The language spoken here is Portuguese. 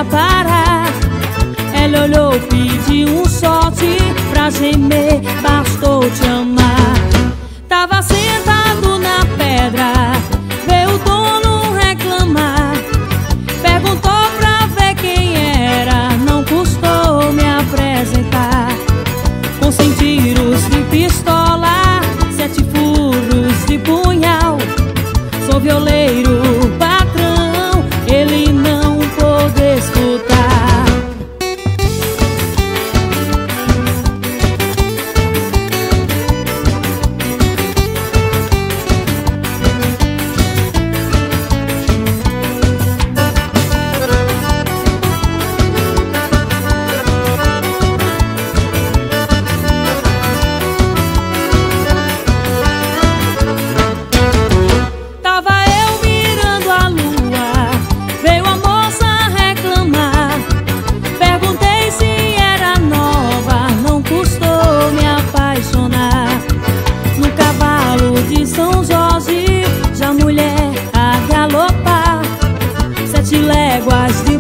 ia parar. Ela olhou, pediu um sorte pra gemer, bastou te amar. Tava sentado na pedra, veio o dono reclamar. Perguntou pra ver quem era, não custou me apresentar. Com 100 tiros de pistola, 7 furos de punhal. Sou violeiro, patrão, ele não pôde escutar. De São Jorge, já mulher a galopar, 7 léguas de